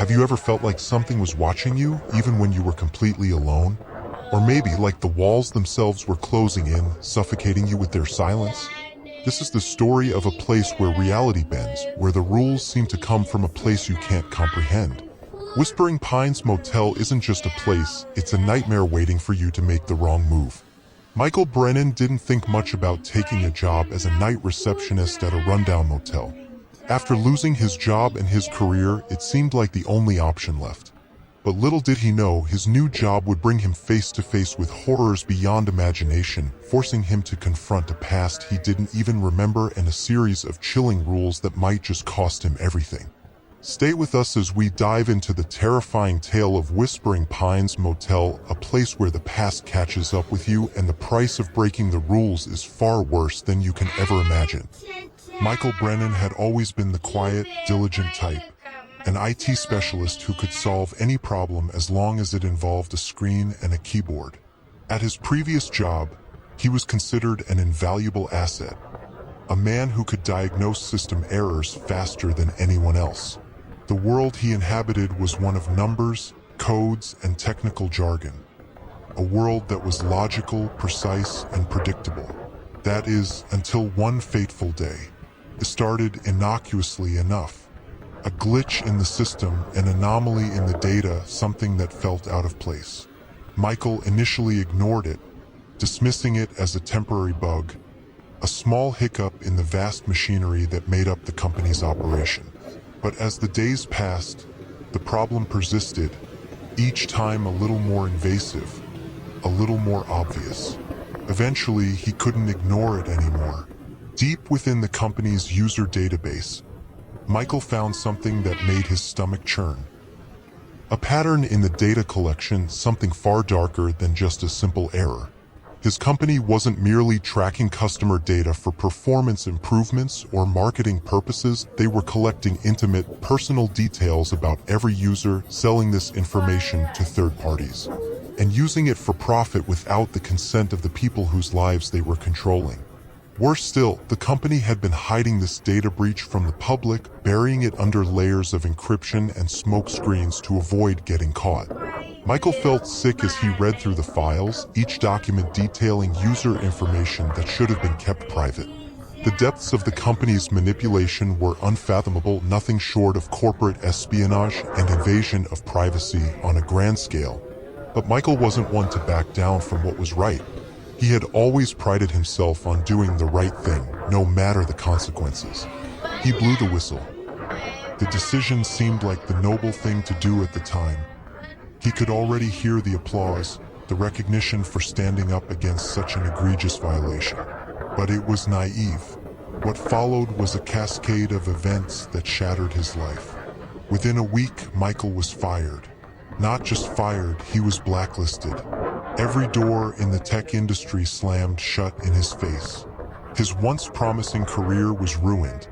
Have you ever felt like something was watching you, even when you were completely alone? Or maybe like the walls themselves were closing in, suffocating you with their silence? This is the story of a place where reality bends, where the rules seem to come from a place you can't comprehend. Whispering Pines Motel isn't just a place, it's a nightmare waiting for you to make the wrong move. Michael Brennan didn't think much about taking a job as a night receptionist at a rundown motel. After losing his job and his career, it seemed like the only option left. But little did he know, his new job would bring him face to face with horrors beyond imagination, forcing him to confront a past he didn't even remember and a series of chilling rules that might just cost him everything. Stay with us as we dive into the terrifying tale of Whispering Pines Motel, a place where the past catches up with you and the price of breaking the rules is far worse than you can ever imagine. Michael Brennan had always been the quiet, diligent type, an IT specialist who could solve any problem as long as it involved a screen and a keyboard. At his previous job, he was considered an invaluable asset, a man who could diagnose system errors faster than anyone else. The world he inhabited was one of numbers, codes, and technical jargon. A world that was logical, precise, and predictable. That is, until one fateful day. It started innocuously enough. A glitch in the system, an anomaly in the data, something that felt out of place. Michael initially ignored it, dismissing it as a temporary bug, a small hiccup in the vast machinery that made up the company's operation. But as the days passed, the problem persisted, each time a little more invasive, a little more obvious. Eventually, he couldn't ignore it anymore. Deep within the company's user database, Michael found something that made his stomach churn. A pattern in the data collection, something far darker than just a simple error. His company wasn't merely tracking customer data for performance improvements or marketing purposes, they were collecting intimate, personal details about every user, selling this information to third parties, and using it for profit without the consent of the people whose lives they were controlling. Worse still, the company had been hiding this data breach from the public, burying it under layers of encryption and smoke screens to avoid getting caught. Michael felt sick as he read through the files, each document detailing user information that should have been kept private. The depths of the company's manipulation were unfathomable, nothing short of corporate espionage and invasion of privacy on a grand scale. But Michael wasn't one to back down from what was right. He had always prided himself on doing the right thing, no matter the consequences. He blew the whistle. The decision seemed like the noble thing to do at the time. He could already hear the applause, the recognition for standing up against such an egregious violation. But it was naive. What followed was a cascade of events that shattered his life. Within a week, Michael was fired. Not just fired, he was blacklisted. Every door in the tech industry slammed shut in his face. His once promising career was ruined,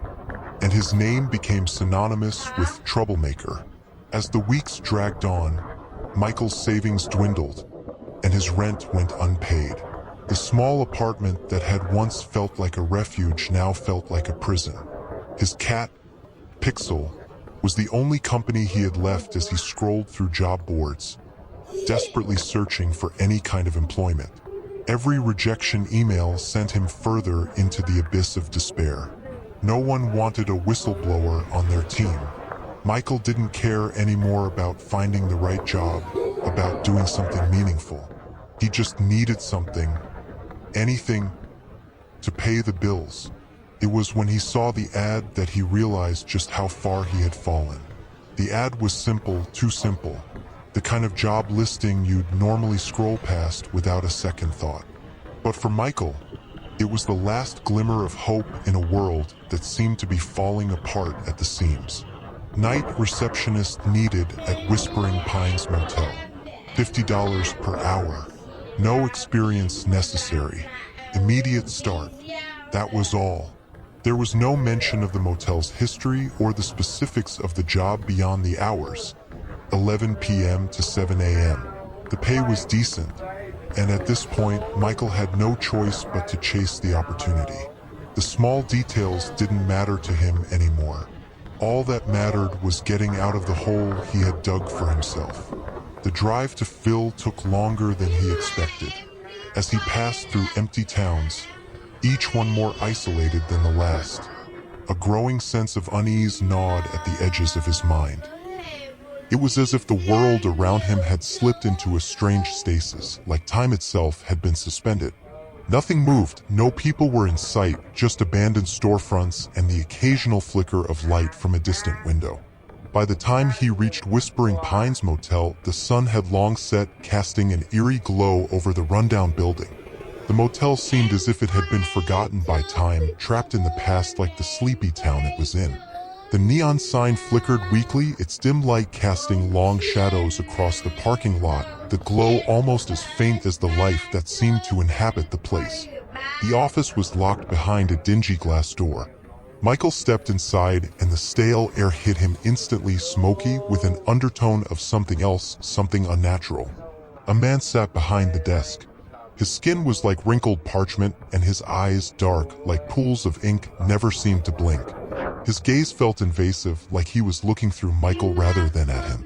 and his name became synonymous with troublemaker. As the weeks dragged on, Michael's savings dwindled, and his rent went unpaid. The small apartment that had once felt like a refuge now felt like a prison. His cat, Pixel, was the only company he had left as he scrolled through job boards, desperately searching for any kind of employment. Every rejection email sent him further into the abyss of despair. No one wanted a whistleblower on their team. Michael didn't care anymore about finding the right job, about doing something meaningful. He just needed something, anything, to pay the bills. It was when he saw the ad that he realized just how far he had fallen. The ad was simple, too simple. The kind of job listing you'd normally scroll past without a second thought. But for Michael, it was the last glimmer of hope in a world that seemed to be falling apart at the seams. Night receptionist needed at Whispering Pines Motel. $50 per hour. No experience necessary. Immediate start. That was all. There was no mention of the motel's history or the specifics of the job beyond the hours. 11 p.m. to 7 a.m. The pay was decent, and at this point, Michael had no choice but to chase the opportunity. The small details didn't matter to him anymore. All that mattered was getting out of the hole he had dug for himself. The drive to Phil took longer than he expected. As he passed through empty towns, each one more isolated than the last, a growing sense of unease gnawed at the edges of his mind. It was as if the world around him had slipped into a strange stasis, like time itself had been suspended. Nothing moved, no people were in sight, just abandoned storefronts and the occasional flicker of light from a distant window. By the time he reached Whispering Pines Motel, the sun had long set, casting an eerie glow over the rundown building. The motel seemed as if it had been forgotten by time, trapped in the past like the sleepy town it was in. The neon sign flickered weakly, its dim light casting long shadows across the parking lot, the glow almost as faint as the life that seemed to inhabit the place. The office was locked behind a dingy glass door. Michael stepped inside, and the stale air hit him instantly, smoky, with an undertone of something else, something unnatural. A man sat behind the desk. His skin was like wrinkled parchment, and his eyes, dark, like pools of ink, never seemed to blink. His gaze felt invasive, like he was looking through Michael rather than at him.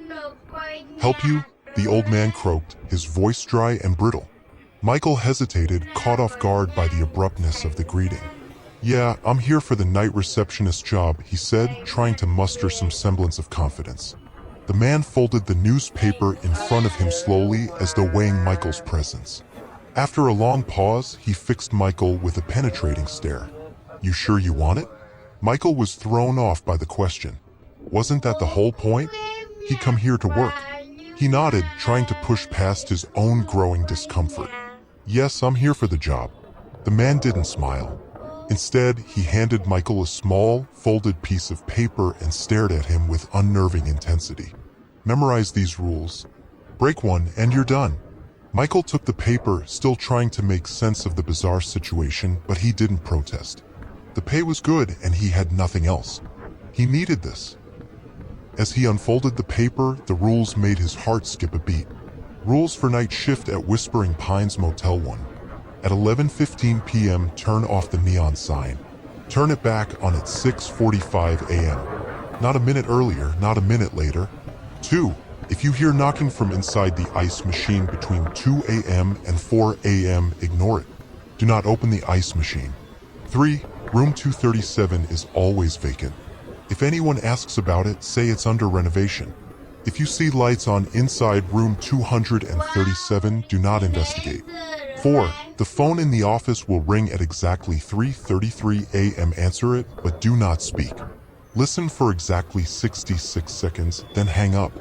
"Help you?" the old man croaked, his voice dry and brittle. Michael hesitated, caught off guard by the abruptness of the greeting. "Yeah, I'm here for the night receptionist job," he said, trying to muster some semblance of confidence. The man folded the newspaper in front of him slowly, as though weighing Michael's presence. After a long pause, he fixed Michael with a penetrating stare. "You sure you want it?" Michael was thrown off by the question. Wasn't that the whole point? He'd come here to work. He nodded, trying to push past his own growing discomfort. "Yes, I'm here for the job." The man didn't smile. Instead, he handed Michael a small, folded piece of paper and stared at him with unnerving intensity. "Memorize these rules. Break one and you're done." Michael took the paper, still trying to make sense of the bizarre situation, but he didn't protest. The pay was good and he had nothing else. He needed this. As he unfolded the paper, the rules made his heart skip a beat. Rules for night shift at Whispering Pines Motel 1. At 11:15 p.m., turn off the neon sign. Turn it back on at 6:45 a.m. Not a minute earlier, not a minute later. 2. If you hear knocking from inside the ice machine between 2 a.m. and 4 a.m., ignore it. Do not open the ice machine. 3. Room 237 is always vacant. If anyone asks about it, say it's under renovation. If you see lights on inside room 237, do not investigate. 4. The phone in the office will ring at exactly 3:33 a.m. Answer it, but do not speak. Listen for exactly 66 seconds, then hang up.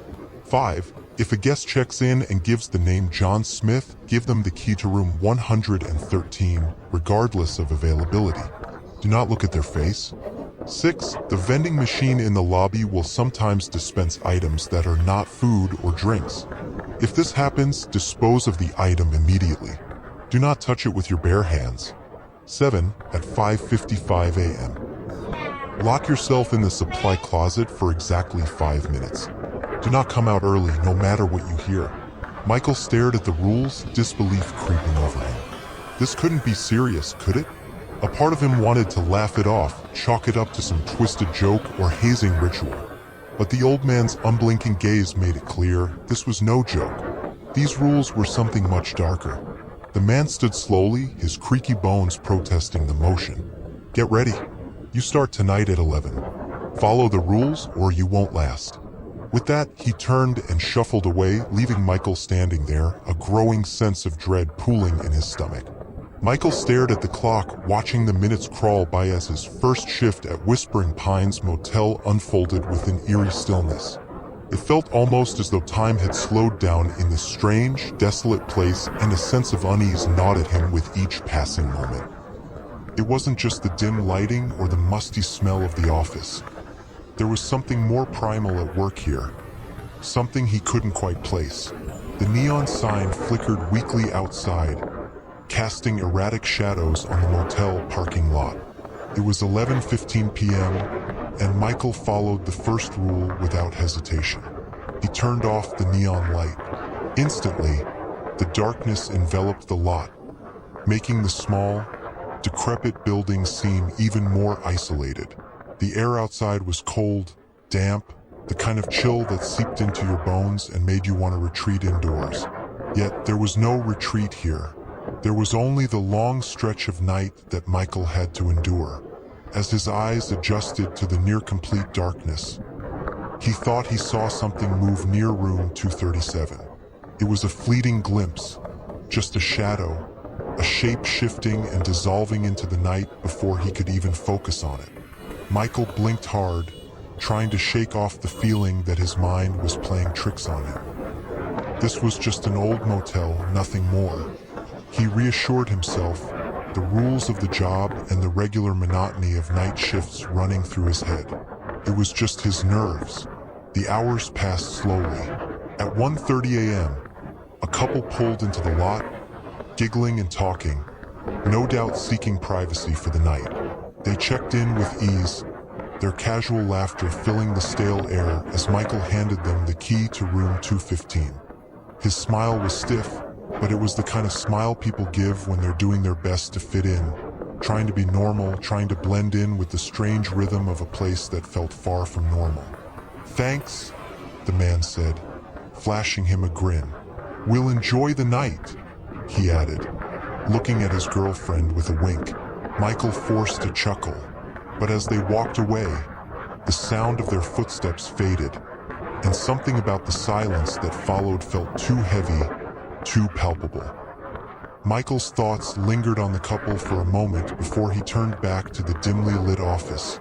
5. If a guest checks in and gives the name John Smith, give them the key to room 113, regardless of availability. Do not look at their face. 6. The vending machine in the lobby will sometimes dispense items that are not food or drinks. If this happens, dispose of the item immediately. Do not touch it with your bare hands. 7. At 5:55 a.m. Lock yourself in the supply closet for exactly 5 minutes. Do not come out early, no matter what you hear. Michael stared at the rules, disbelief creeping over him. This couldn't be serious, could it? A part of him wanted to laugh it off, chalk it up to some twisted joke or hazing ritual. But the old man's unblinking gaze made it clear, this was no joke. These rules were something much darker. The man stood slowly, his creaky bones protesting the motion. "Get ready. You start tonight at 11. Follow the rules or you won't last." With that, he turned and shuffled away, leaving Michael standing there, a growing sense of dread pooling in his stomach. Michael stared at the clock, watching the minutes crawl by as his first shift at Whispering Pines Motel unfolded with an eerie stillness. It felt almost as though time had slowed down in this strange, desolate place, and a sense of unease gnawed at him with each passing moment. It wasn't just the dim lighting or the musty smell of the office. There was something more primal at work here, something he couldn't quite place. The neon sign flickered weakly outside, casting erratic shadows on the motel parking lot. It was 11:15 p.m., and Michael followed the first rule without hesitation. He turned off the neon light. Instantly, the darkness enveloped the lot, making the small, decrepit building seem even more isolated. The air outside was cold, damp, the kind of chill that seeped into your bones and made you want to retreat indoors. Yet there was no retreat here. There was only the long stretch of night that Michael had to endure. As his eyes adjusted to the near-complete darkness, he thought he saw something move near room 237. It was a fleeting glimpse, just a shadow, a shape shifting and dissolving into the night before he could even focus on it. Michael blinked hard, trying to shake off the feeling that his mind was playing tricks on him. This was just an old motel, nothing more. He reassured himself, the rules of the job and the regular monotony of night shifts running through his head. It was just his nerves. The hours passed slowly. At 1:30 a.m., a couple pulled into the lot, giggling and talking, no doubt seeking privacy for the night. They checked in with ease, their casual laughter filling the stale air as Michael handed them the key to room 215. His smile was stiff, but it was the kind of smile people give when they're doing their best to fit in, trying to be normal, trying to blend in with the strange rhythm of a place that felt far from normal. "Thanks," the man said, flashing him a grin. "We'll enjoy the night," he added, looking at his girlfriend with a wink. Michael forced a chuckle, but as they walked away, the sound of their footsteps faded, and something about the silence that followed felt too heavy, too palpable. Michael's thoughts lingered on the couple for a moment before he turned back to the dimly lit office,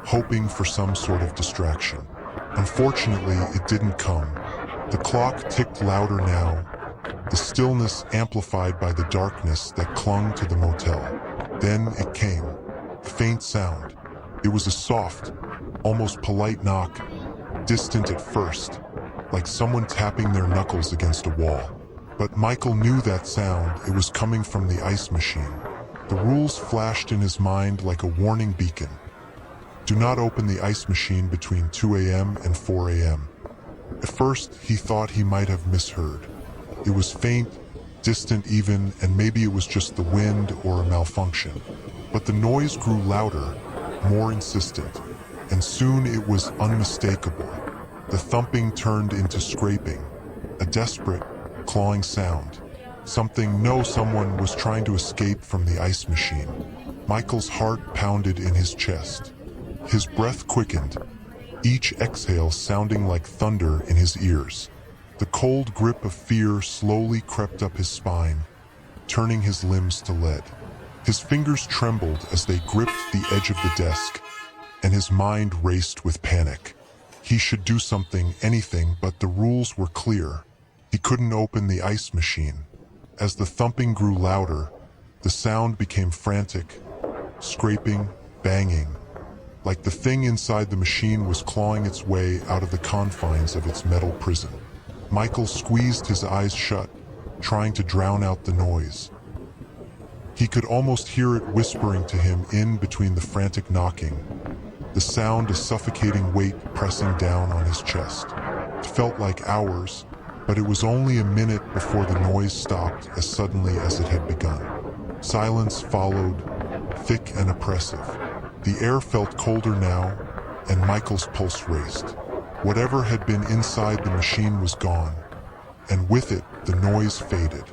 hoping for some sort of distraction. Unfortunately, it didn't come. The clock ticked louder now, the stillness amplified by the darkness that clung to the motel. Then it came, a faint sound. It was a soft, almost polite knock, distant at first, like someone tapping their knuckles against a wall. But Michael knew that sound. It was coming from the ice machine. The rules flashed in his mind like a warning beacon. Do not open the ice machine between 2 a.m. and 4 a.m. At first, he thought he might have misheard. It was faint, distant even, and maybe it was just the wind or a malfunction. But the noise grew louder, more insistent, and soon it was unmistakable. The thumping turned into scraping, a desperate, clawing sound. Someone was trying to escape from the ice machine. Michael's heart pounded in his chest. His breath quickened, each exhale sounding like thunder in his ears. The cold grip of fear slowly crept up his spine, turning his limbs to lead. His fingers trembled as they gripped the edge of the desk, and his mind raced with panic. He should do something, anything, but the rules were clear. He couldn't open the ice machine. As the thumping grew louder, the sound became frantic, scraping, banging, like the thing inside the machine was clawing its way out of the confines of its metal prison. Michael squeezed his eyes shut, trying to drown out the noise. He could almost hear it whispering to him in between the frantic knocking, the sound a suffocating weight pressing down on his chest. It felt like hours, but it was only a minute before the noise stopped as suddenly as it had begun. Silence followed, thick and oppressive. The air felt colder now, and Michael's pulse raced. Whatever had been inside the machine was gone, and with it, the noise faded.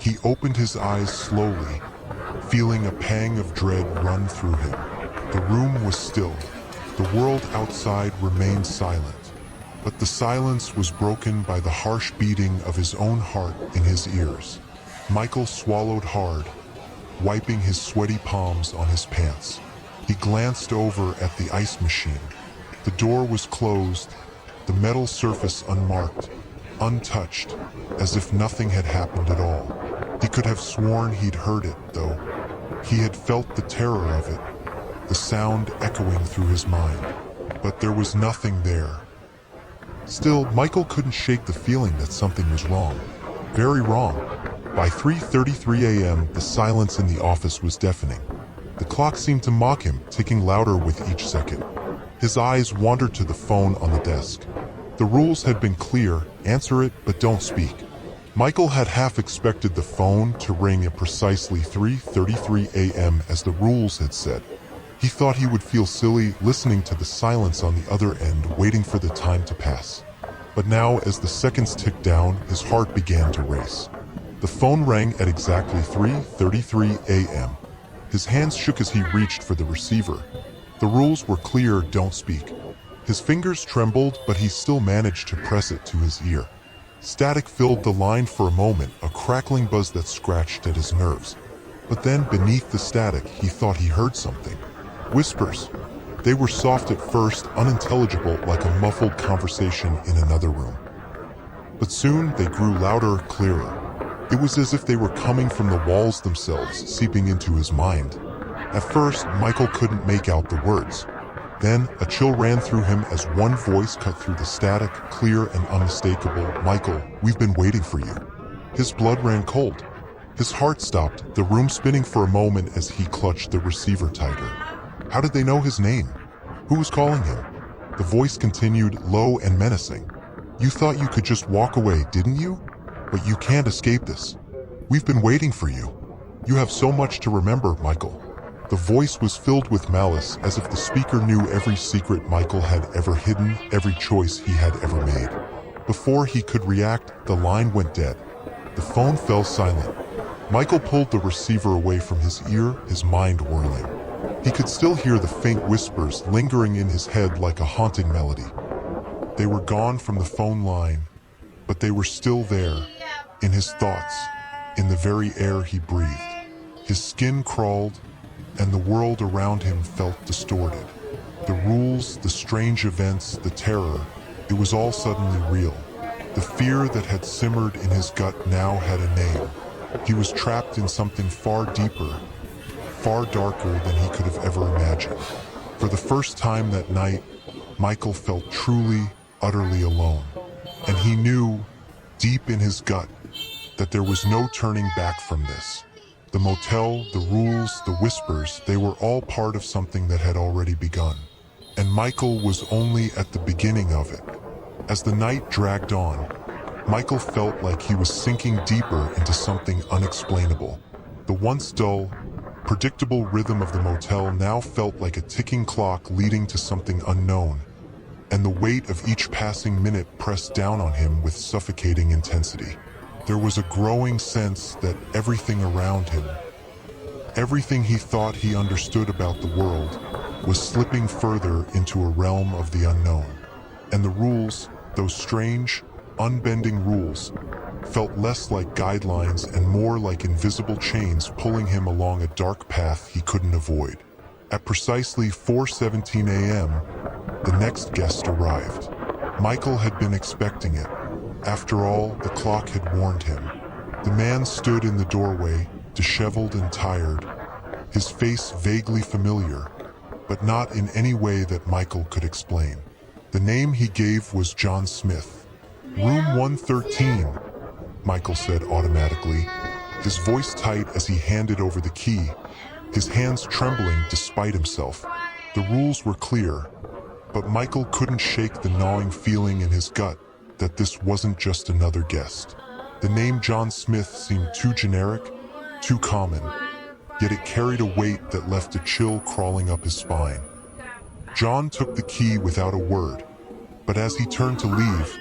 He opened his eyes slowly, feeling a pang of dread run through him. The room was still. The world outside remained silent. But the silence was broken by the harsh beating of his own heart in his ears. Michael swallowed hard, wiping his sweaty palms on his pants. He glanced over at the ice machine. The door was closed, the metal surface unmarked, untouched, as if nothing had happened at all. He could have sworn he'd heard it, though. He had felt the terror of it, the sound echoing through his mind. But there was nothing there. Still, Michael couldn't shake the feeling that something was wrong. Very wrong. By 3:33 a.m., the silence in the office was deafening. The clock seemed to mock him, ticking louder with each second. His eyes wandered to the phone on the desk. The rules had been clear: answer it, but don't speak. Michael had half expected the phone to ring at precisely 3:33 a.m. as the rules had said. He thought he would feel silly listening to the silence on the other end, waiting for the time to pass. But now, as the seconds ticked down, his heart began to race. The phone rang at exactly 3:33 a.m. His hands shook as he reached for the receiver. The rules were clear: don't speak. His fingers trembled, but he still managed to press it to his ear. Static filled the line for a moment, a crackling buzz that scratched at his nerves. But then, beneath the static, he thought he heard something. Whispers. They were soft at first, unintelligible, like a muffled conversation in another room. But soon they grew louder, clearer. It was as if they were coming from the walls themselves, seeping into his mind. At first, Michael couldn't make out the words. Then, a chill ran through him as one voice cut through the static, clear and unmistakable. "Michael, we've been waiting for you." His blood ran cold. His heart stopped, the room spinning for a moment as he clutched the receiver tighter. How did they know his name? Who was calling him? The voice continued, low and menacing. "You thought you could just walk away, didn't you? But you can't escape this. We've been waiting for you. You have so much to remember, Michael." The voice was filled with malice, as if the speaker knew every secret Michael had ever hidden, every choice he had ever made. Before he could react, the line went dead. The phone fell silent. Michael pulled the receiver away from his ear, his mind whirling. He could still hear the faint whispers lingering in his head like a haunting melody. They were gone from the phone line, but they were still there, in his thoughts, in the very air he breathed. His skin crawled, and the world around him felt distorted. The rules, the strange events, the terror, it was all suddenly real. The fear that had simmered in his gut now had a name. He was trapped in something far deeper, far darker than he could have ever imagined. For the first time that night, Michael felt truly, utterly alone. And he knew, deep in his gut, that there was no turning back from this. The motel, the rules, the whispers, they were all part of something that had already begun. And Michael was only at the beginning of it. As the night dragged on, Michael felt like he was sinking deeper into something unexplainable. The once dull, predictable rhythm of the motel now felt like a ticking clock leading to something unknown, and the weight of each passing minute pressed down on him with suffocating intensity. There was a growing sense that everything around him, everything he thought he understood about the world, was slipping further into a realm of the unknown. And the rules, those strange, unbending rules, felt less like guidelines and more like invisible chains pulling him along a dark path he couldn't avoid. At precisely 4:17 a.m., the next guest arrived. Michael had been expecting it. After all, the clock had warned him. The man stood in the doorway, disheveled and tired, his face vaguely familiar, but not in any way that Michael could explain. The name he gave was John Smith. "Room 113, Michael said automatically, his voice tight as he handed over the key, his hands trembling despite himself. The rules were clear, but Michael couldn't shake the gnawing feeling in his gut that this wasn't just another guest. The name John Smith seemed too generic, too common, yet it carried a weight that left a chill crawling up his spine. John took the key without a word, but as he turned to leave,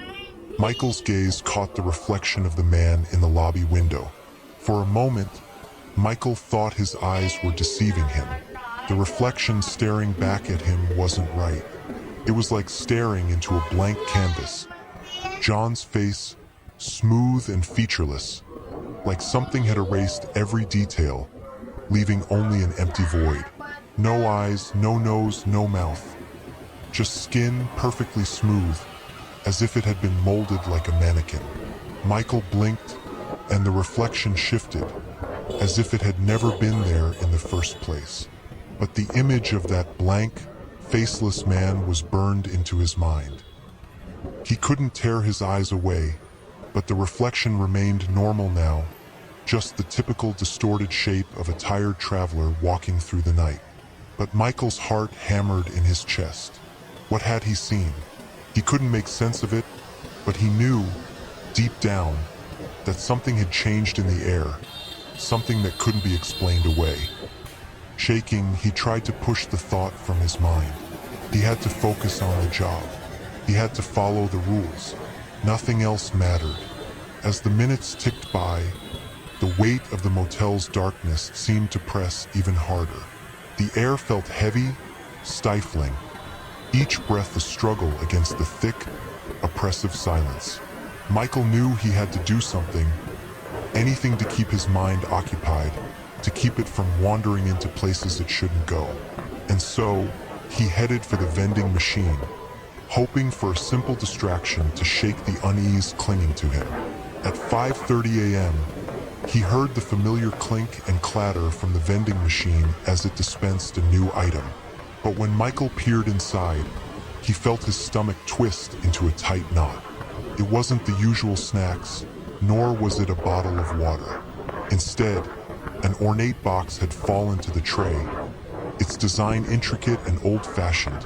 Michael's gaze caught the reflection of the man in the lobby window. For a moment, Michael thought his eyes were deceiving him. The reflection staring back at him wasn't right. It was like staring into a blank canvas. John's face, smooth and featureless, like something had erased every detail, leaving only an empty void. No eyes, no nose, no mouth. Just skin perfectly smooth, as if it had been molded like a mannequin. Michael blinked, and the reflection shifted, as if it had never been there in the first place. But the image of that blank, faceless man was burned into his mind. He couldn't tear his eyes away, but the reflection remained normal now, just the typical distorted shape of a tired traveler walking through the night. But Michael's heart hammered in his chest. What had he seen? He couldn't make sense of it, but he knew, deep down, that something had changed in the air, something that couldn't be explained away. Shaking, he tried to push the thought from his mind. He had to focus on the job. He had to follow the rules. Nothing else mattered. As the minutes ticked by, the weight of the motel's darkness seemed to press even harder. The air felt heavy, stifling, each breath a struggle against the thick, oppressive silence. Michael knew he had to do something, anything to keep his mind occupied, to keep it from wandering into places it shouldn't go. And so, he headed for the vending machine, hoping for a simple distraction to shake the unease clinging to him. At 5:30 a.m., he heard the familiar clink and clatter from the vending machine as it dispensed a new item. But when Michael peered inside, he felt his stomach twist into a tight knot. It wasn't the usual snacks, nor was it a bottle of water. Instead, an ornate box had fallen to the tray, its design intricate and old-fashioned,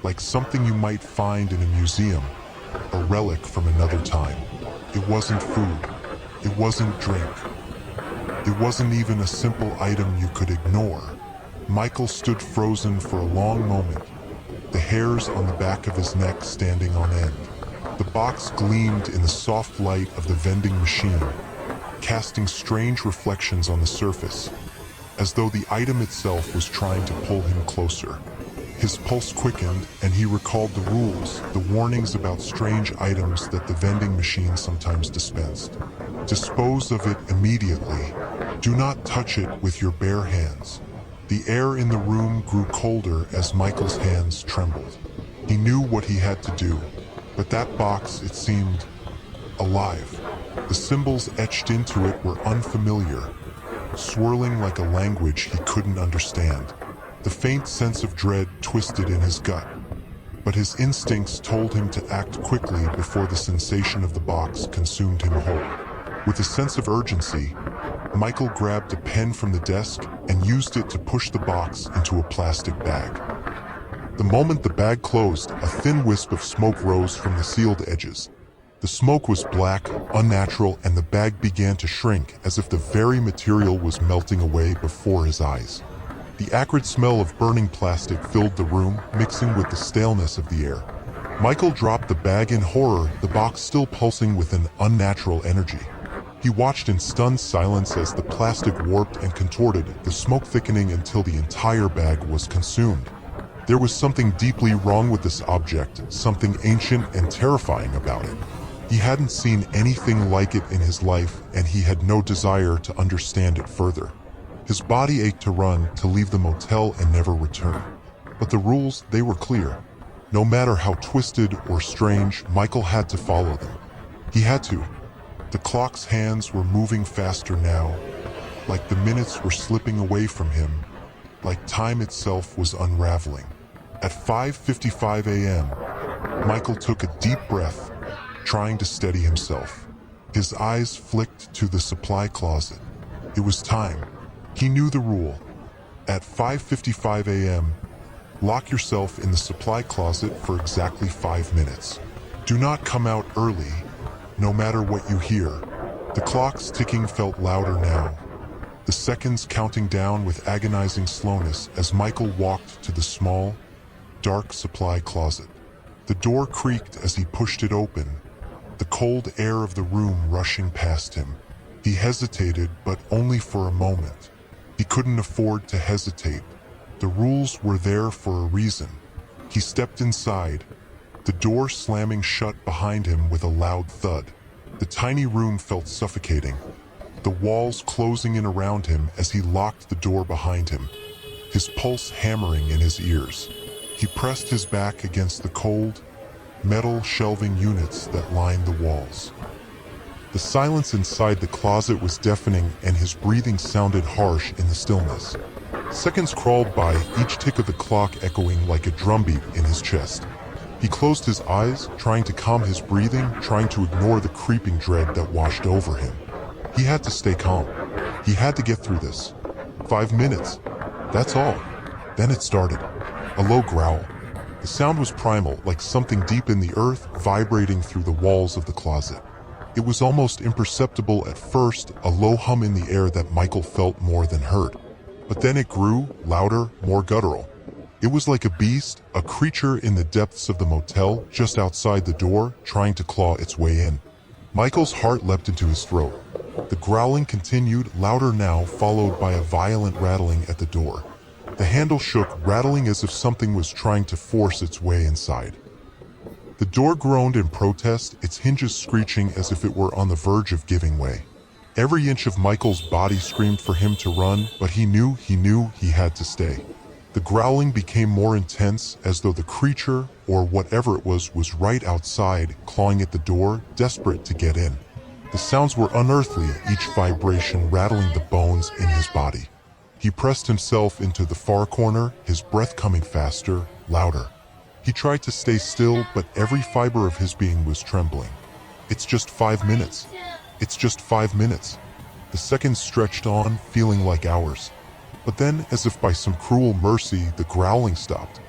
like something you might find in a museum, a relic from another time. It wasn't food. It wasn't drink. It wasn't even a simple item you could ignore. Michael stood frozen for a long moment, the hairs on the back of his neck standing on end. The box gleamed in the soft light of the vending machine, casting strange reflections on the surface, as though the item itself was trying to pull him closer. His pulse quickened, and he recalled the rules, the warnings about strange items that the vending machine sometimes dispensed. Dispose of it immediately. Do not touch it with your bare hands. The air in the room grew colder as Michael's hands trembled. He knew what he had to do, but that box, it seemed, alive. The symbols etched into it were unfamiliar, swirling like a language he couldn't understand. The faint sense of dread twisted in his gut, but his instincts told him to act quickly before the sensation of the box consumed him whole. With a sense of urgency, Michael grabbed a pen from the desk and used it to push the box into a plastic bag. The moment the bag closed, a thin wisp of smoke rose from the sealed edges. The smoke was black, unnatural, and the bag began to shrink as if the very material was melting away before his eyes. The acrid smell of burning plastic filled the room, mixing with the staleness of the air. Michael dropped the bag in horror, the box still pulsing with an unnatural energy. He watched in stunned silence as the plastic warped and contorted, the smoke thickening until the entire bag was consumed. There was something deeply wrong with this object, something ancient and terrifying about it. He hadn't seen anything like it in his life, and he had no desire to understand it further. His body ached to run, to leave the motel and never return. But the rules, they were clear. No matter how twisted or strange, Michael had to follow them. He had to. The clock's hands were moving faster now, like the minutes were slipping away from him, like time itself was unraveling. At 5:55 a.m., Michael took a deep breath, trying to steady himself. His eyes flicked to the supply closet. It was time. He knew the rule. At 5:55 a.m., lock yourself in the supply closet for exactly 5 minutes. Do not come out early, no matter what you hear. The clock's ticking felt louder now, the seconds counting down with agonizing slowness as Michael walked to the small, dark supply closet. The door creaked as he pushed it open, the cold air of the room rushing past him. He hesitated, but only for a moment. He couldn't afford to hesitate. The rules were there for a reason. He stepped inside, the door slamming shut behind him with a loud thud. The tiny room felt suffocating, the walls closing in around him as he locked the door behind him, his pulse hammering in his ears. He pressed his back against the cold, metal shelving units that lined the walls. The silence inside the closet was deafening, and his breathing sounded harsh in the stillness. Seconds crawled by, each tick of the clock echoing like a drumbeat in his chest. He closed his eyes, trying to calm his breathing, trying to ignore the creeping dread that washed over him. He had to stay calm. He had to get through this. 5 minutes. That's all. Then it started. A low growl. The sound was primal, like something deep in the earth, vibrating through the walls of the closet. It was almost imperceptible at first, a low hum in the air that Michael felt more than heard. But then it grew, louder, more guttural. It was like a beast, a creature in the depths of the motel, just outside the door, trying to claw its way in. Michael's heart leapt into his throat. The growling continued, louder now, followed by a violent rattling at the door. The handle shook, rattling as if something was trying to force its way inside. The door groaned in protest, its hinges screeching as if it were on the verge of giving way. Every inch of Michael's body screamed for him to run, but he knew he had to stay. The growling became more intense, as though the creature, or whatever it was right outside, clawing at the door, desperate to get in. The sounds were unearthly, each vibration rattling the bones in his body. He pressed himself into the far corner, his breath coming faster, louder. He tried to stay still, but every fiber of his being was trembling. It's just 5 minutes. It's just 5 minutes. The seconds stretched on, feeling like hours. But then, as if by some cruel mercy, the growling stopped.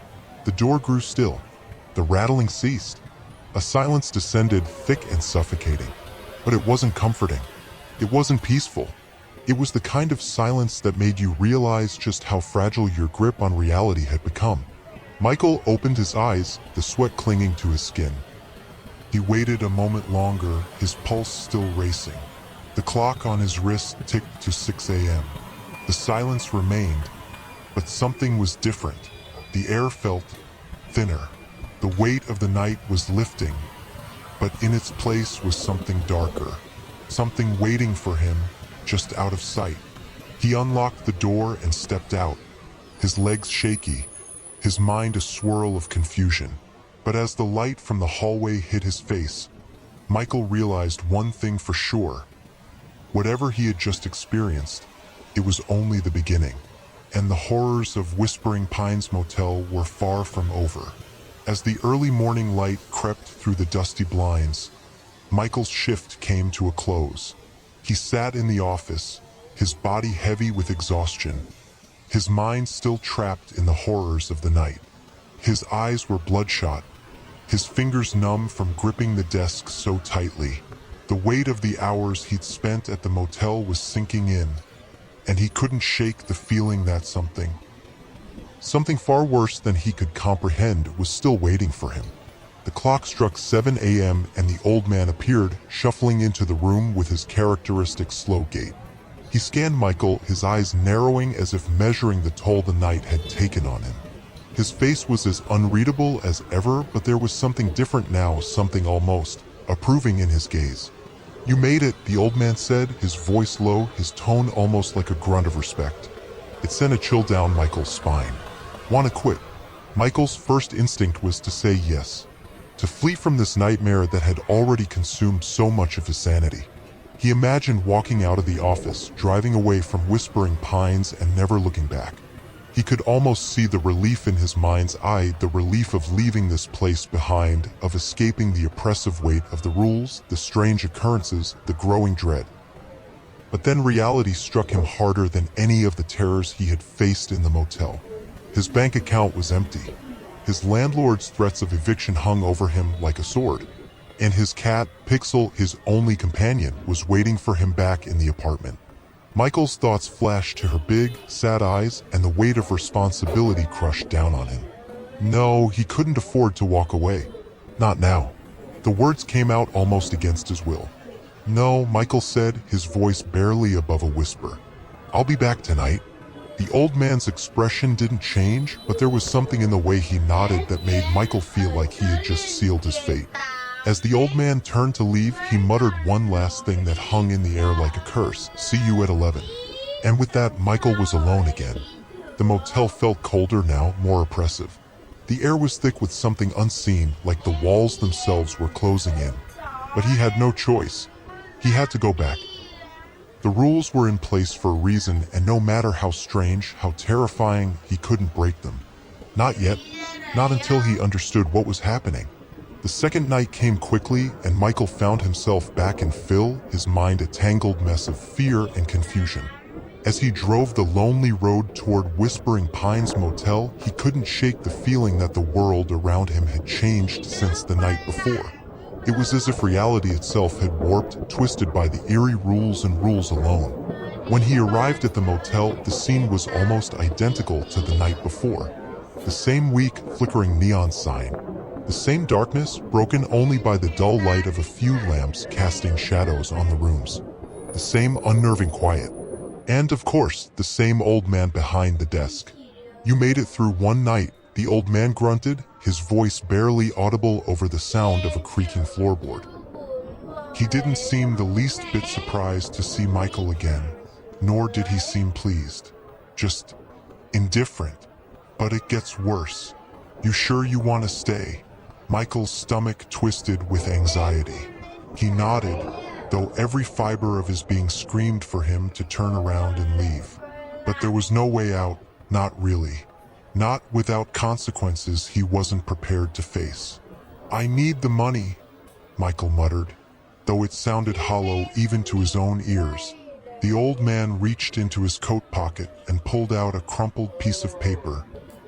The door grew still. The rattling ceased. A silence descended, thick and suffocating. But it wasn't comforting. It wasn't peaceful. It was the kind of silence that made you realize just how fragile your grip on reality had become. Michael opened his eyes, the sweat clinging to his skin. He waited a moment longer, his pulse still racing. The clock on his wrist ticked to 6 a.m. The silence remained, but something was different. The air felt thinner. The weight of the night was lifting, but in its place was something darker, something waiting for him, just out of sight. He unlocked the door and stepped out, his legs shaky, his mind a swirl of confusion. But as the light from the hallway hit his face, Michael realized one thing for sure. Whatever he had just experienced, it was only the beginning, and the horrors of Whispering Pines Motel were far from over. As the early morning light crept through the dusty blinds, Michael's shift came to a close. He sat in the office, his body heavy with exhaustion, his mind still trapped in the horrors of the night. His eyes were bloodshot, his fingers numb from gripping the desk so tightly. The weight of the hours he'd spent at the motel was sinking in, and he couldn't shake the feeling that something far worse than he could comprehend was still waiting for him. The clock struck 7 a.m. and the old man appeared, shuffling into the room with his characteristic slow gait. He scanned Michael, his eyes narrowing as if measuring the toll the night had taken on him. His face was as unreadable as ever, but there was something different now, something almost approving in his gaze. "You made it," the old man said, his voice low, his tone almost like a grunt of respect. It sent a chill down Michael's spine. "Wanna quit?" Michael's first instinct was to say yes, to flee from this nightmare that had already consumed so much of his sanity. He imagined walking out of the office, driving away from Whispering Pines and never looking back. He could almost see the relief in his mind's eye, the relief of leaving this place behind, of escaping the oppressive weight of the rules, the strange occurrences, the growing dread. But then reality struck him harder than any of the terrors he had faced in the motel. His bank account was empty. His landlord's threats of eviction hung over him like a sword. And his cat, Pixel, his only companion, was waiting for him back in the apartment. Michael's thoughts flashed to her big, sad eyes, and the weight of responsibility crushed down on him. No, he couldn't afford to walk away. Not now. The words came out almost against his will. "No," Michael said, his voice barely above a whisper. "I'll be back tonight." The old man's expression didn't change, but there was something in the way he nodded that made Michael feel like he had just sealed his fate. As the old man turned to leave, he muttered one last thing that hung in the air like a curse: "See you at 11. And with that, Michael was alone again. The motel felt colder now, more oppressive. The air was thick with something unseen, like the walls themselves were closing in. But he had no choice. He had to go back. The rules were in place for a reason, and no matter how strange, how terrifying, he couldn't break them. Not yet. Not until he understood what was happening. The second night came quickly, and Michael found himself back in Phil, his mind a tangled mess of fear and confusion. As he drove the lonely road toward Whispering Pines Motel, he couldn't shake the feeling that the world around him had changed since the night before. It was as if reality itself had warped, twisted by the eerie rules and rules alone. When he arrived at the motel, the scene was almost identical to the night before. The same weak, flickering neon sign. The same darkness, broken only by the dull light of a few lamps casting shadows on the rooms. The same unnerving quiet. And, of course, the same old man behind the desk. "You made it through one night," the old man grunted, his voice barely audible over the sound of a creaking floorboard. He didn't seem the least bit surprised to see Michael again, nor did he seem pleased. Just indifferent. "But it gets worse. You sure you want to stay?" Michael's stomach twisted with anxiety. He nodded, though every fiber of his being screamed for him to turn around and leave. But there was no way out, not really. Not without consequences he wasn't prepared to face. "I need the money," Michael muttered, though it sounded hollow even to his own ears. The old man reached into his coat pocket and pulled out a crumpled piece of paper,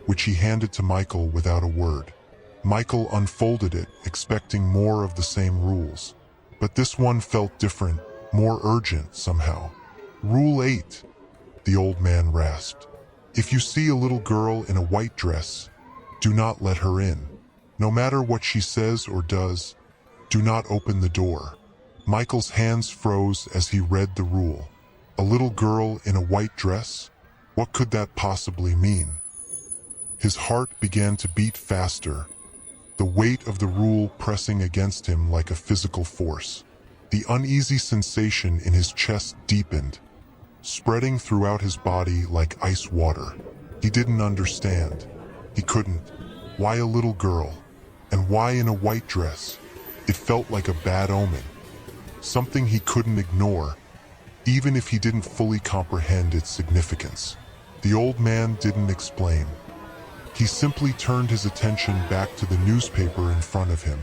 which he handed to Michael without a word. Michael unfolded it, expecting more of the same rules. But this one felt different, more urgent somehow. "Rule 8, the old man rasped. "If you see a little girl in a white dress, do not let her in. No matter what she says or does, do not open the door." Michael's hands froze as he read the rule. A little girl in a white dress? What could that possibly mean? His heart began to beat faster, the weight of the rule pressing against him like a physical force. The uneasy sensation in his chest deepened, spreading throughout his body like ice water. He didn't understand. He couldn't. Why a little girl? And why in a white dress? It felt like a bad omen. Something he couldn't ignore, even if he didn't fully comprehend its significance. The old man didn't explain. He simply turned his attention back to the newspaper in front of him,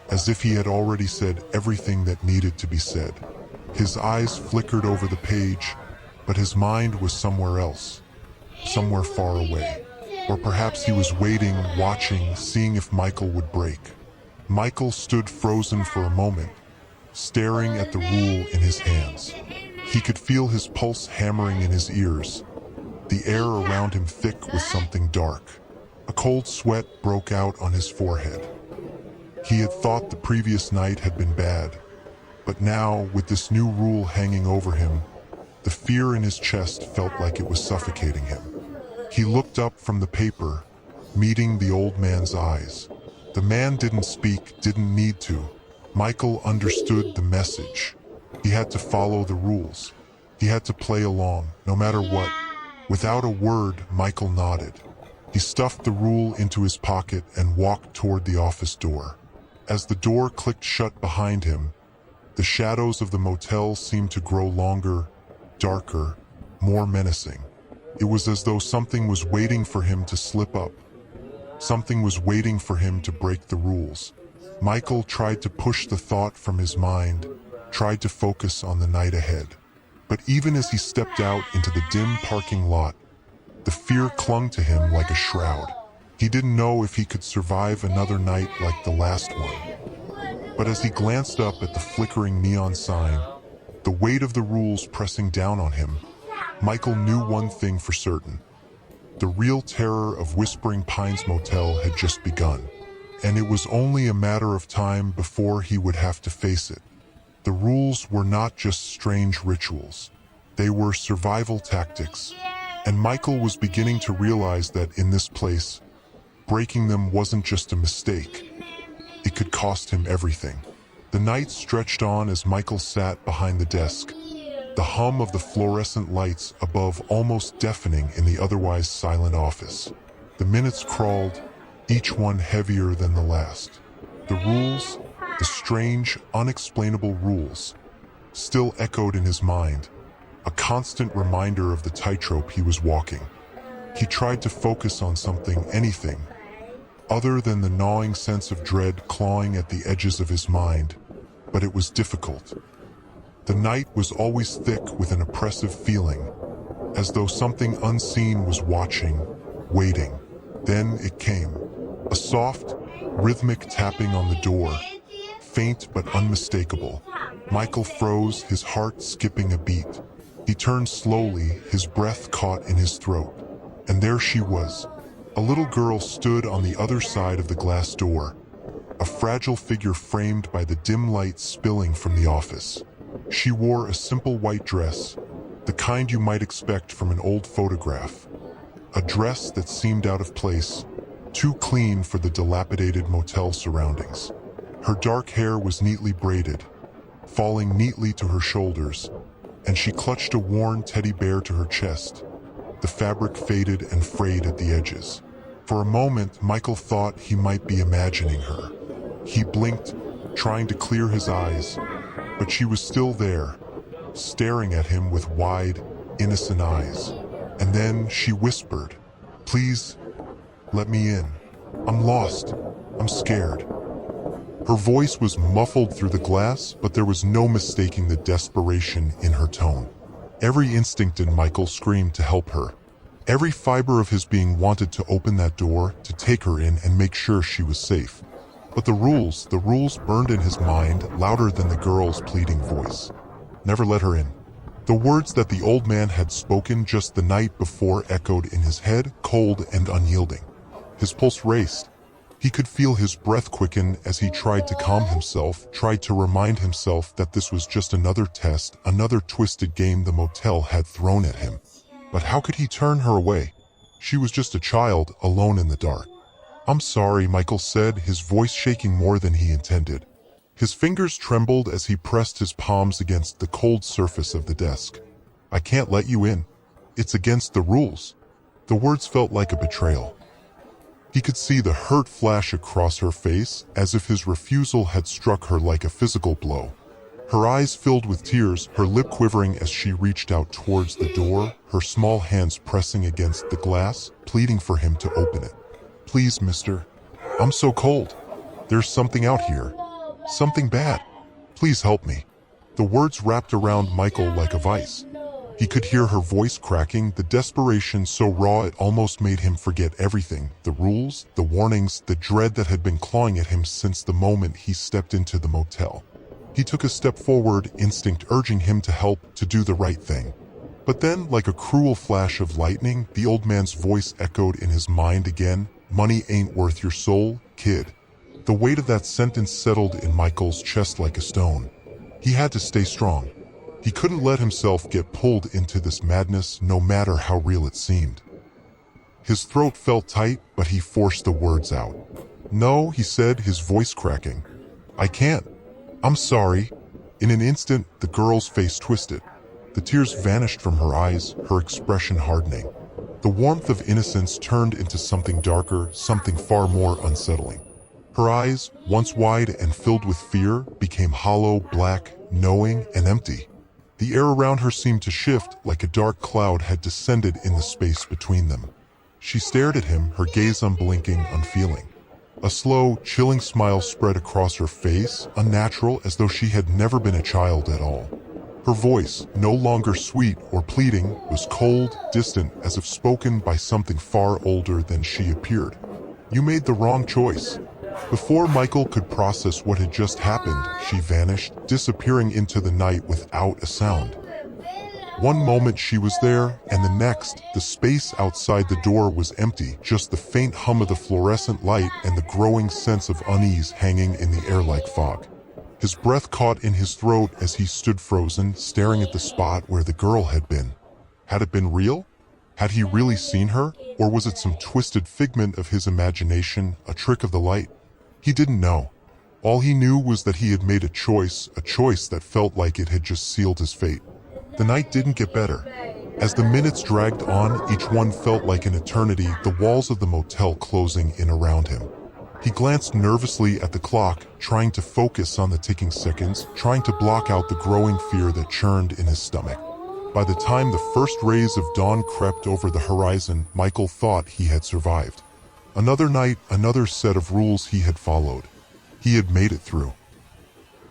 as if he had already said everything that needed to be said. His eyes flickered over the page, but his mind was somewhere else, somewhere far away. Or perhaps he was waiting, watching, seeing if Michael would break. Michael stood frozen for a moment, staring at the rule in his hands. He could feel his pulse hammering in his ears, the air around him thick with something dark. A cold sweat broke out on his forehead. He had thought the previous night had been bad, but now, with this new rule hanging over him, the fear in his chest felt like it was suffocating him. He looked up from the paper, meeting the old man's eyes. The man didn't speak, didn't need to. Michael understood the message. He had to follow the rules. He had to play along, no matter what. Without a word, Michael nodded. He stuffed the rule into his pocket and walked toward the office door. As the door clicked shut behind him, the shadows of the motel seemed to grow longer, darker, more menacing. It was as though something was waiting for him to slip up. Something was waiting for him to break the rules. Michael tried to push the thought from his mind, tried to focus on the night ahead. But even as he stepped out into the dim parking lot, the fear clung to him like a shroud. He didn't know if he could survive another night like the last one. But as he glanced up at the flickering neon sign, the weight of the rules pressing down on him, Michael knew one thing for certain. The real terror of Whispering Pines Motel had just begun, and it was only a matter of time before he would have to face it. The rules were not just strange rituals. They were survival tactics, and Michael was beginning to realize that in this place, breaking them wasn't just a mistake. It could cost him everything. The night stretched on as Michael sat behind the desk, the hum of the fluorescent lights above almost deafening in the otherwise silent office. The minutes crawled, each one heavier than the last. The rules, the strange, unexplainable rules, still echoed in his mind, a constant reminder of the tightrope he was walking. He tried to focus on something, anything, other than the gnawing sense of dread clawing at the edges of his mind, but it was difficult. The night was always thick with an oppressive feeling, as though something unseen was watching, waiting. Then it came. A soft, rhythmic tapping on the door, faint but unmistakable. Michael froze, his heart skipping a beat. He turned slowly, his breath caught in his throat. And there she was. A little girl stood on the other side of the glass door, a fragile figure framed by the dim light spilling from the office. She wore a simple white dress, the kind you might expect from an old photograph. A dress that seemed out of place, too clean for the dilapidated motel surroundings. Her dark hair was neatly braided, falling neatly to her shoulders, and she clutched a worn teddy bear to her chest, the fabric faded and frayed at the edges. For a moment, Michael thought he might be imagining her. He blinked, trying to clear his eyes, but she was still there, staring at him with wide, innocent eyes. And then she whispered, "Please, let me in. I'm lost. I'm scared." Her voice was muffled through the glass, but there was no mistaking the desperation in her tone. Every instinct in Michael screamed to help her. Every fiber of his being wanted to open that door, to take her in and make sure she was safe. But the rules burned in his mind louder than the girl's pleading voice. Never let her in. The words that the old man had spoken just the night before echoed in his head, cold and unyielding. His pulse raced. He could feel his breath quicken as he tried to calm himself, tried to remind himself that this was just another test, another twisted game the motel had thrown at him. But how could he turn her away? She was just a child, alone in the dark. "I'm sorry," Michael said, his voice shaking more than he intended. His fingers trembled as he pressed his palms against the cold surface of the desk. "I can't let you in. It's against the rules." The words felt like a betrayal. He could see the hurt flash across her face, as if his refusal had struck her like a physical blow. Her eyes filled with tears, her lip quivering as she reached out towards the door, her small hands pressing against the glass, pleading for him to open it. "Please, mister. I'm so cold. There's something out here. Something bad. Please help me." The words wrapped around Michael like a vice. He could hear her voice cracking, the desperation so raw it almost made him forget everything. The rules, the warnings, the dread that had been clawing at him since the moment he stepped into the motel. He took a step forward, instinct urging him to help, to do the right thing. But then, like a cruel flash of lightning, the old man's voice echoed in his mind again. "Money ain't worth your soul, kid." The weight of that sentence settled in Michael's chest like a stone. He had to stay strong. He couldn't let himself get pulled into this madness, no matter how real it seemed. His throat felt tight, but he forced the words out. "No," he said, his voice cracking. "I can't. I'm sorry." In an instant, the girl's face twisted. The tears vanished from her eyes, her expression hardening. The warmth of innocence turned into something darker, something far more unsettling. Her eyes, once wide and filled with fear, became hollow, black, knowing, and empty. The air around her seemed to shift, like a dark cloud had descended in the space between them. She stared at him, her gaze unblinking, unfeeling. A slow, chilling smile spread across her face, unnatural, as though she had never been a child at all. Her voice, no longer sweet or pleading, was cold, distant, as if spoken by something far older than she appeared. "You made the wrong choice." Before Michael could process what had just happened, she vanished, disappearing into the night without a sound. One moment she was there, and the next, the space outside the door was empty, just the faint hum of the fluorescent light and the growing sense of unease hanging in the air like fog. His breath caught in his throat as he stood frozen, staring at the spot where the girl had been. Had it been real? Had he really seen her, or was it some twisted figment of his imagination, a trick of the light? He didn't know. All he knew was that he had made a choice that felt like it had just sealed his fate. The night didn't get better. As the minutes dragged on, each one felt like an eternity, the walls of the motel closing in around him. He glanced nervously at the clock, trying to focus on the ticking seconds, trying to block out the growing fear that churned in his stomach. By the time the first rays of dawn crept over the horizon, Michael thought he had survived. Another night, another set of rules he had followed. He had made it through.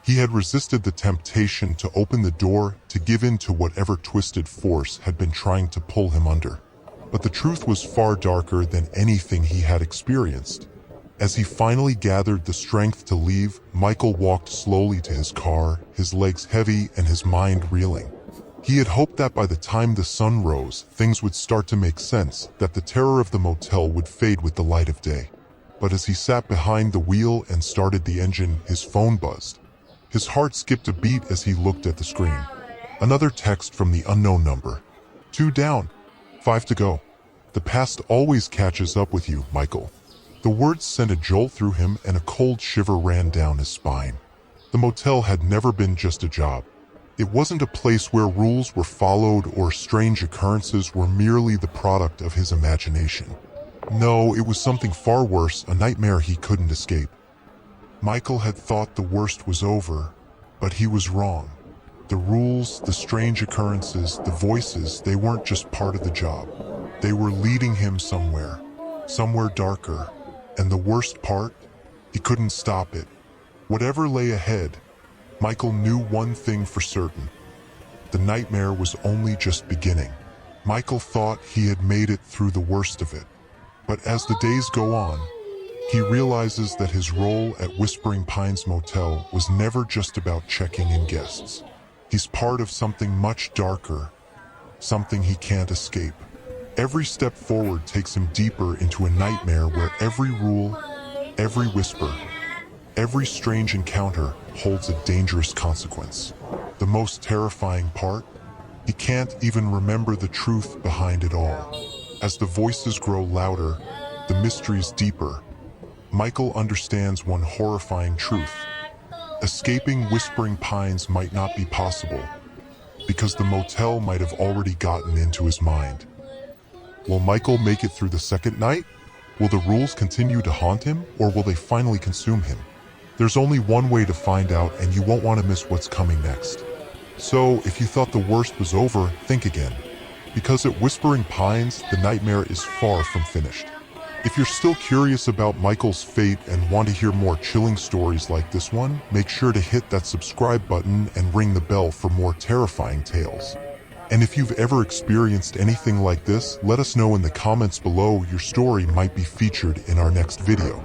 He had resisted the temptation to open the door, to give in to whatever twisted force had been trying to pull him under. But the truth was far darker than anything he had experienced. As he finally gathered the strength to leave, Michael walked slowly to his car, his legs heavy and his mind reeling. He had hoped that by the time the sun rose, things would start to make sense, that the terror of the motel would fade with the light of day. But as he sat behind the wheel and started the engine, his phone buzzed. His heart skipped a beat as he looked at the screen. Another text from the unknown number. 2 down, 5 to go. The past always catches up with you, Michael. The words sent a jolt through him and a cold shiver ran down his spine. The motel had never been just a job. It wasn't a place where rules were followed or strange occurrences were merely the product of his imagination. No, it was something far worse, a nightmare he couldn't escape. Michael had thought the worst was over, but he was wrong. The rules, the strange occurrences, the voices, they weren't just part of the job. They were leading him somewhere darker. And the worst part, he couldn't stop it. Whatever lay ahead, Michael knew one thing for certain. The nightmare was only just beginning. Michael thought he had made it through the worst of it. But as the days go on, he realizes that his role at Whispering Pines Motel was never just about checking in guests. He's part of something much darker, something he can't escape. Every step forward takes him deeper into a nightmare where every rule, every whisper, every strange encounter holds a dangerous consequence. The most terrifying part? He can't even remember the truth behind it all. As the voices grow louder, the mysteries deeper, Michael understands one horrifying truth. Escaping Whispering Pines might not be possible, because the motel might have already gotten into his mind. Will Michael make it through the second night? Will the rules continue to haunt him, or will they finally consume him? There's only one way to find out, and you won't want to miss what's coming next. So, if you thought the worst was over, think again. Because at Whispering Pines, the nightmare is far from finished. If you're still curious about Michael's fate and want to hear more chilling stories like this one, make sure to hit that subscribe button and ring the bell for more terrifying tales. And if you've ever experienced anything like this, let us know in the comments below. Your story might be featured in our next video.